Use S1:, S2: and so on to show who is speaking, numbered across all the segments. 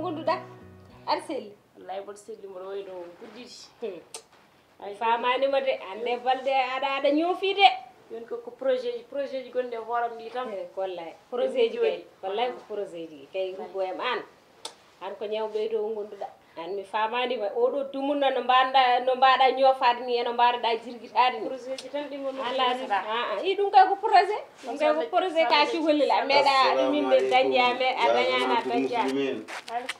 S1: gonduɗa aɗa selli
S2: wallahi mboɗo selli mboɗo wayno guddidi
S1: ay famanima de ande balde aɗa ñoofi de
S2: yon ko projet ji gonɗe hooram ɗi tan
S1: wallahi projet ji kay wallahi ko projet ji kay ruggoyam an ko ñawɓe to gonduɗa an mi famanima oɗo dumunna no mbaɗa ñoofade ni eno mbaɗaɗa jirguitade ni
S2: projet ji tan ɗi gonɗi
S1: i ɗum kay ko projet ɗum kay ko projet ka cuholil a meeɗa ɗum yimɓe dañƴi a dañani a dañƴani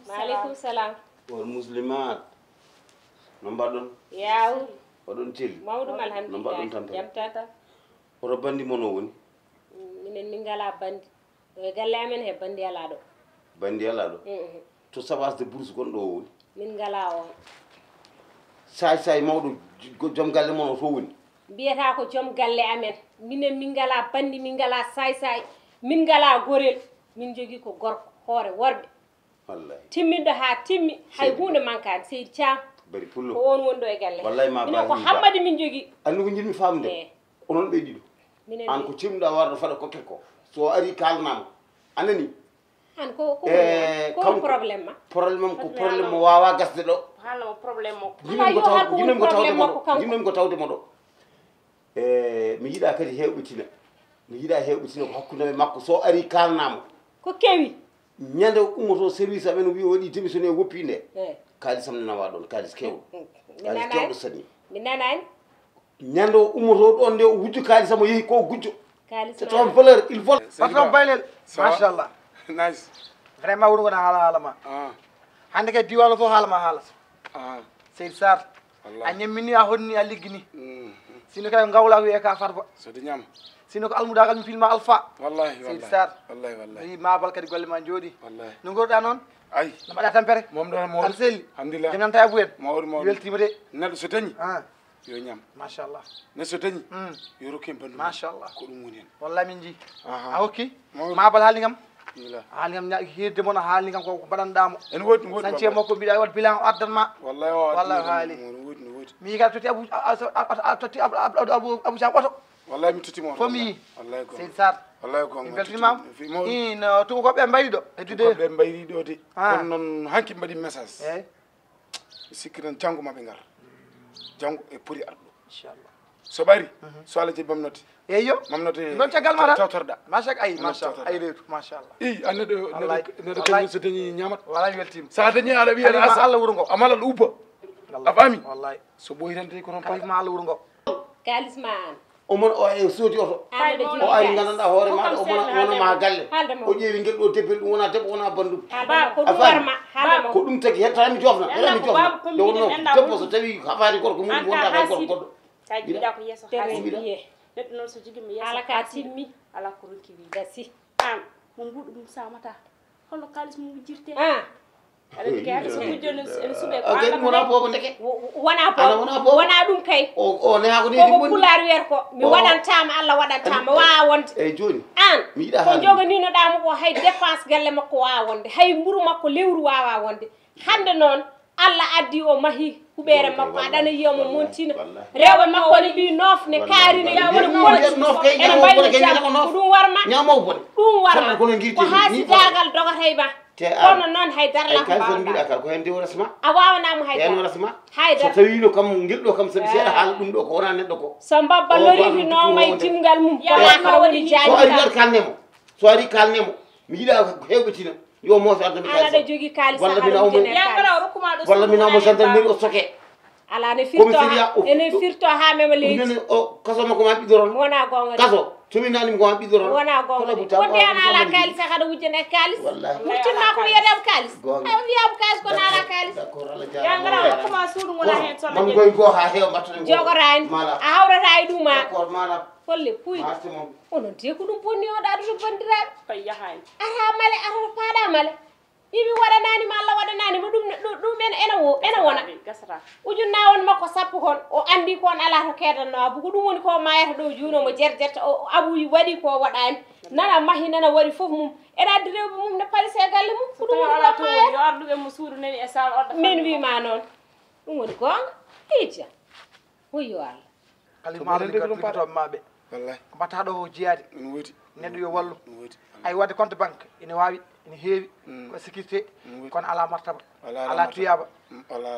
S1: maaleykum salam
S3: wal muslimat no mbaɗon
S1: yaw
S3: oɗon celli
S1: mawɗum
S3: no mbaɗon
S1: alhamdulillah jam tata
S3: oto bandi mon o woni
S1: minen min ngala bandi e galle amen he bandi ala ɗo
S3: bandi ala ɗo to sabasde bourse gonɗo o woni
S1: min ngala on
S3: say mawɗo joom galle mon o to woni
S1: mbiyata ko joom galle amen minen min ngala bandi min ngala say min ngala gorel min jogui ko gorko hoore worɓe
S3: wallahi
S1: timmiɗo ha timmi hay hunde mankade seydi Thiam
S3: bari pullo
S1: ko on woni ɗo e galle
S3: wallahi ma
S1: minen ko hammadi min jogui
S3: andi ko jinmi famde onon ɓeyɗiɗo an ko cimɗa warɗo faɗa kokke ko so ari kalnama anani
S1: an ko probléme ma
S3: probléme am ko probléme mo wawa gasde ɗo
S2: haalamo probléme makko
S3: jinnomi ko tawde mo ɗo mi yiiɗa kadi hewɓitina ko hakkudemen makko so ari kalnama
S1: ko kewi
S3: ñande ummoto service amen wi waɗi démissionné woppi nde kaalisam ne nawa ɗon kaalis kewɗo kaalis kewɗo sanni
S1: mi nanani
S3: ñande o ummoto ɗon nde o wujjo kaalisam o yeehi ko gujjo c'est un voleur il vole
S4: patron baylel machallah
S5: nice
S4: vraiment wuɗu gona haala ma hande kay diwano fof haalama haala seydi sar a ñammini a honni a liggini sino kay gawla wiye ka farba
S5: sode ñama
S4: sino ko almudagal mi filma alpha
S5: wallahi
S4: seydi sar
S5: wallahi
S4: mabal kadi golle ma jooɗi
S5: wallahi
S4: no gorɗa noon
S5: ay
S4: no mbaɗa tampere
S5: mom ɗon mo
S4: aɗa selli
S5: alhamdulillah
S4: jam nanta Abou en
S5: mawɗo
S4: weltima de
S5: neɗɗo so dañi yo ñam
S4: machallah
S5: neɗɗo so dañi yo rokki hen bandu
S4: machallah
S5: ko ɗum woni hen
S4: wallahi min jii a hokki mabal haalnigam haalingam hirde moon haalingam ko mbaɗanɗamo
S5: en woodi woodi
S4: sancé makko mbiɗa wat bilan o addanma
S5: wallahi
S4: wallahi haali
S5: woodi no woodi
S4: mi yiga totti totti Abou Thiam oto
S5: wallahi mi totti mo
S4: fof mi yi
S5: wallahi ko
S4: seydi sar
S5: wallahi ko
S4: mi beltinimama no tubakoɓe mbayri ɗo heddude
S5: ɓe mbayri ɗo de kono noon hanki mbaɗi message
S4: eyyi
S5: mi sikki tan janggo maɓe gara janggo e poti arɗo
S4: inchallah
S5: so ɓari so Allah jaɓi mamnote
S4: eyyo
S5: mamnote
S4: ɗon caggal ma tan
S5: tawtorɗa
S4: machallah ayi machallah ayi reytu machallah
S5: i an neɗɗo kañum so dañi ñamat
S4: wala mi weltima
S5: sa dañi aɗa wiya
S4: ma Allah wuuro ngo
S5: amala ɗo ubba a faami
S4: wallahi
S5: so ɓoyi tan tawi ko noon
S4: kalifma Allah wuuro ngo
S1: kalis ma an
S3: omon o e soodi oto o ari gandanɗa hoore maɗa wonoma galle o ƴeewi guel ɗo debbel ɗum wona debbo wona bandum ko ɗum tagui hettami jofna hettami jofna nde wonno debbo so tawi hafari gorko mum wonta kay gorko goɗɗo
S2: ka jiiɗa ko yesso haaliye neɗɗo noon so jogui mi yesso
S1: ala ka timmi
S2: ala ko ronki wi
S1: gasi
S2: an mo mbuɗo mum samata holno kalis mum wujirte aɗa kadi so wujjoni ene suuɓe ko
S3: kadi wona bobo ndeke
S1: wona ɗum kay
S3: o neha ko
S1: koko pular wiyata ko mi waɗantama Allah waɗantama wawa wonde
S3: eyyi joni
S1: an
S3: mi yiɗa
S1: ko joganinoɗamo ko hay dépense galle makko wawa wonde hay mburu makko lewru wawa wonde hande noon Allah addi o mahi huɓere makko aɗana yiyamo montina rewɓe makko ne mbi nofne kaarine woni ene mbayno ko ɗum warma ɗum warma ko haasidagal dogata e ma kono noon haydara la
S3: kay mbiɗa kala ko hen nde resma
S1: a wawanamo haydara
S3: resma
S1: haydara
S3: so tawino kam guelɗo kam saɗi seeɗa haala ɗum ɗo ko wona neɗɗo ko
S1: so mbabba loriri noon e timgal mum wona woni
S3: so ari waɗ kalnemo so ari kalnemo mi yiiɗa ko hewɓetina yo mooso addami kalis
S1: aɗa jogui kalis
S3: walla mi nawmo gendarmerie o soke
S1: ala ne firto ene firto ha mema leydi
S3: o kaso makko ma ɓidoron
S1: wona gonga
S3: kaso somi nanimo koma ɓidoron
S1: wona gonga wonde an ala kalis haɗa wujjane kalis wurtinma ko wiyatemo kalis a wiyama kalis kono ala kalis
S2: yangara comment suudu gona hen solla
S3: man goy go ha heewa mbattane
S1: jogorani a hawrata e ɗuma
S3: d'accord mana
S1: holle puy onon te ko ɗum bonni oɗa aɗa to bandiraɓe
S2: fay yahani
S1: ata male ata paɗa male yimi waɗananima Allah waɗananima ɗum ene wona ujunna won makko sappo kon o andi kon ala to kedanno Abou ko ɗum woni ko mayata ɗo juunomo jerjerta o Abou waɗi ko waɗani nana mahi nana waɗi foof mum ene addi rewɓe mum ne palise galle mum ko ɗum woni ko mayata
S2: yo arduɓe mo suudu nani e sal oɗa
S1: min wima noon ɗum woni gonga ija hoyo Allah
S4: kalimatoɓe maɓe
S5: wallahi
S4: ko mbatta ɗo jeyade
S5: ɗum woodi
S4: neɗɗo yo wallu ay wadde compte banque ene wawi ene heewi ko sécurité kono ala martaba ala tuyaba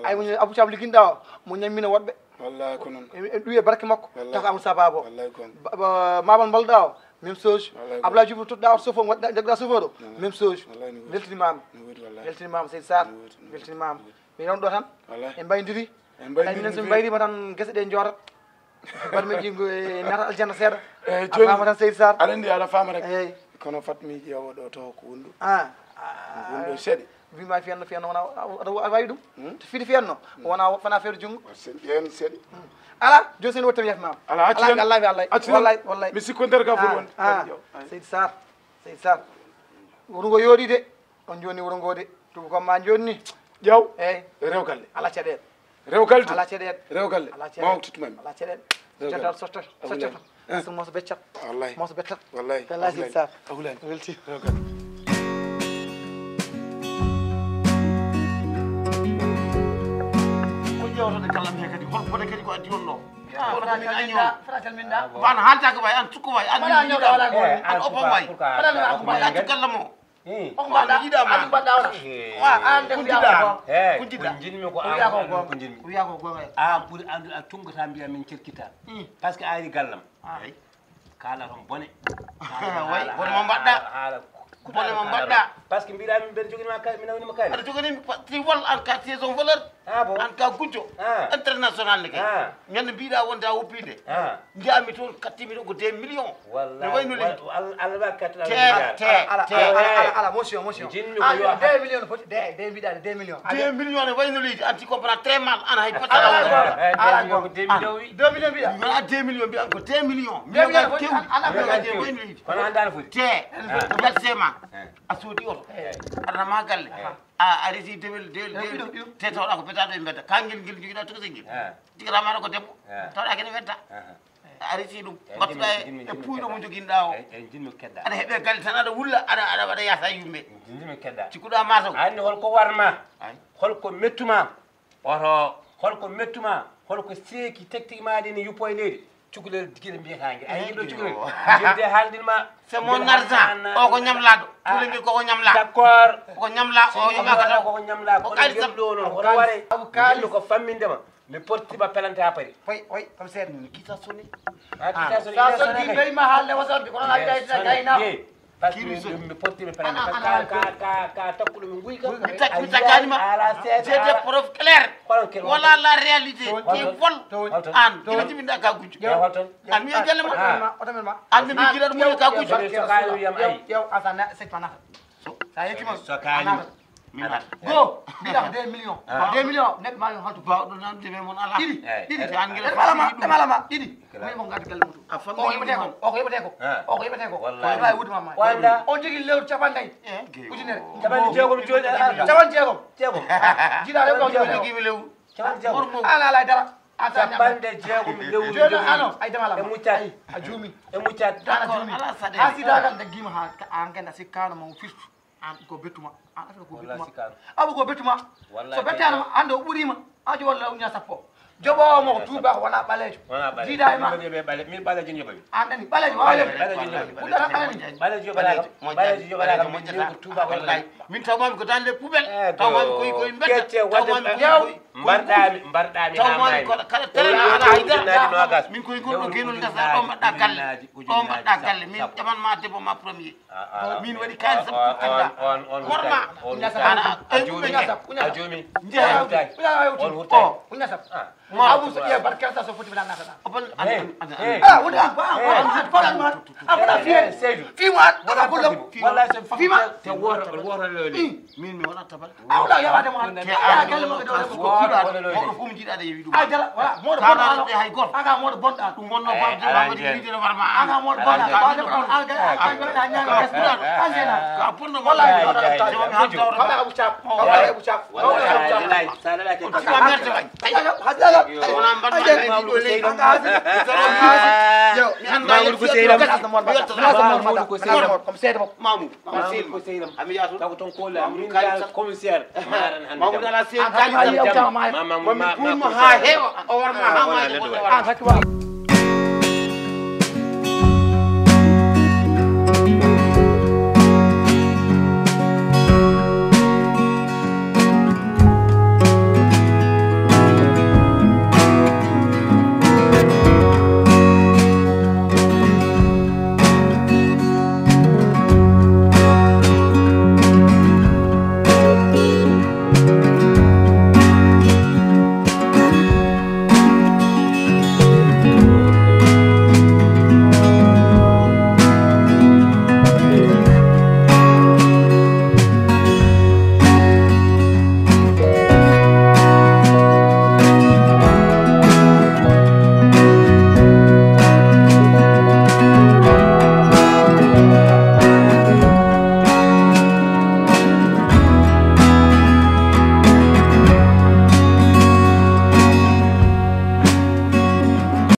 S4: ay mo Abou Thiam liggинɗa o mo ñammina woɗɓe
S5: wallahi ko noon
S4: en ɗuwi e barke makko tako amadou sababa o mamal balɗa o même chose Abdoulaye Diouf toɗɗa oto chauffeur jagɗa chauffeur o même chose weltinimama weltinimama Seydou Sarr weltinimama mi ɗon ɗo tan en mbaydiri minen somi mbayrima tan guese ɗe joorat mbaɗ mi jingo e nata aljanna seeɗa a fama tan Seydou Sarr
S5: aɗa andi aɗa fama rek
S4: eyyi
S5: kono fatmi ƴeewo ɗo to ko wonɗu
S4: wonɗo
S5: seeɗi
S4: wima fiyanno fiyanno wona aɗa wawi ɗum to fiɗi fiyanno wona fana feere junggo
S5: ƴeewno seeɗi
S4: ala joni sen wottami yefmama
S5: ala acciɗen
S4: wallahi
S5: mi sikko nder ka foti wonde
S4: Seydou Sarr Seydou Sarr wuro ngo yooɗi de on joni wuro ngo de tuba comme ma joni ni
S5: ƴaw
S4: eyyi
S5: rew galle
S4: ala caɗele
S5: rew galle
S4: ala caɗele
S5: rew galle
S4: ala
S5: maw tutmami
S4: ala caɗele jotta soccoto so moso beccat
S5: wallahi
S4: moso bettat
S5: wallahi
S4: wallahi Seydou Sarr
S5: ahulani
S4: welti
S5: rew galle
S3: ƴewtode kallam he kadi holfode kadi ko addi on ɗo
S4: fota calminɗa
S3: an haaltaka way an tukko way an
S4: mbaɗa ñoɗa wala gooni
S3: an opam way
S4: mbaɗa
S3: accu gallam o
S4: on mbaɗa
S3: yiɗama
S4: adu mbaɗɗa ona wa an de
S3: kujiɗa
S6: jinmi ko
S4: wiya ko
S6: ko
S4: gonga
S6: jinmi
S4: wiya ko gonga
S6: a ɓuuri andude a tungata mbiya min cerkita par ce que a ari gallam kala ton bone
S3: way bone mo mbaɗɗa
S6: haala
S3: bone mo mbaɗɗa
S6: par ce que mbiɗa min mbeɗa joguinima kari mi nawnima kari
S3: aɗa jogonimi ti wol an ka saison voleur
S6: bon
S3: an ka gujjo international ne kay ñande mbiɗa wonde a woppide jiyami toon kattimi ɗo ko 2 millions
S6: wallahi
S3: wayno
S6: allah waɗi kattala
S4: ala motion
S6: jinmi ko yo
S4: 2 millions foti de mbiɗa 2 millions
S3: 2 millions ne wayno leydi anti comprend très mal ana hay pata
S6: ala ko 2 millions wi
S4: 2 millions mbiɗa
S3: mana 2 millions mbiyan ko 2 millions
S4: 2 millions foti
S3: mbiyaje wayno leydi
S6: kono andano foti
S3: te versement a soodi oto aɗana ma galle a resi dewel te tawɗa ko petaɗo e mbedda kangel ngel joguiɗa tokosel ngel jigratamaɗa ko debbo tawɗa kene wedda a resi ɗum battuɗa e puyɗo mo joguinɗa o
S6: jinmi kedda
S3: aɗa heeɓe galle tan aɗa wulla aɗa waɗa yasa yumɓe
S6: jinmi kedda
S3: cikkuɗa mataw
S6: anni holko warma holko mettuma oto holko mettuma holko seeki tactique maɗi ne yuppo e leydi cukalel gueɗe mbiyatague a yiɗo cukalel yidde haaldinma
S3: c'est mon argent o ko ñamlaɗo cukalel ngel koko ñamla
S6: d' accord
S3: koko ñamla o yomaka taw
S6: koko ñamla ko alisam ɗo noon hono ware jinmi ko fammindema mi portiba pelante ha paari
S4: oy comme seeɗa
S3: kita soni
S4: sa soddi ɓeyma haalde wasorde kono aɗa gaynama
S6: par ce que mi portiɓe pelante ka takkuɗo mi guyka
S3: mi takkanima j'ai des preuves claires voilà la réalité qui est folle an ina jiminɗa ka gujjo an mi e galle ma
S4: otomen
S3: an mi jiɗaɗo moƴo ka gujjo
S4: yew asa secpa nata sa yekkima
S6: sokani
S4: go mbiɗa ko 2 millions 2 millions neɗɗo ma halto
S3: bawɗo nan deme mon ala
S4: ɗiɗi
S3: an gel
S4: ɗemalama ɗiɗi mi mo gaddi galle muɗum o yeɓete ko o ko yeɓete ko wallahi wudumama
S6: wanda
S4: on jogui lewru capannayyi ujunere
S6: capanɗe jeegom joni
S4: capan jeegom jiɗa rew ko
S3: joguimi lewru
S6: capanɗe jeegom
S4: ala dara
S6: capanɗe jeegom lewru
S4: joni ano ay demalama
S6: e muccat
S4: a juumi
S6: e muccat
S4: ana juumi ha sidagal daggima ha ganda sikkano mo firtu an ko bettuma an afata ko bettuma abu ko bettuma so bettanoma hande o ɓuurima ajo walla uña sappo joɓomo ko tuuba ko wona ɓalejo jiiɗa e ma
S6: min ɓalejo joɓami
S4: an ɗani ɓalejo wawleɓe ɓuɗɗata ɓaleni
S6: ɓalejo joɓaɗaka moƴƴata ko tuuba wallahi
S3: min tawmami ko dans les poubelles tawmami koye mbedda tawmami
S6: mbarɗami
S3: tawmami kala terrain ala haydara min koye gonɗo genol gasa ɗo mbaɗɗa galle ɗo mbaɗɗa galle min ƴamanma debbo ma premier min waɗi kalis sam puttanda morma
S6: a joomi
S4: on hurtaki Abou so ƴeew bat kersa so foti nata ɗa woni an fona fiye fimo an wona gollam fima
S6: te wotorololi
S3: min mi waɗa tabal
S4: awla yaɓade mo an galle mo ɗo
S3: ko fum jiiɗaɗe yewi ɗum
S4: jala wala moɗo bonɗa
S3: hay goto
S4: aga moɗo bonɗa
S3: ɗum wonno babde wiide no warma
S4: aga moɗo bonɗa bawde ɗon alga ñaga gasɗuɗa an sena
S3: ka ponno
S4: wallahi
S3: wala
S4: Abou Thiam Abou Thiam
S3: wona mbaɗɗa ɗo leydi
S4: comme seeɗa mom
S3: Mamoudou ami yaatu
S6: taw ton kolla min dal commissaire
S3: Mamoudou ala sey
S4: kaali
S3: mami pour ma ha heewa o warma ha ma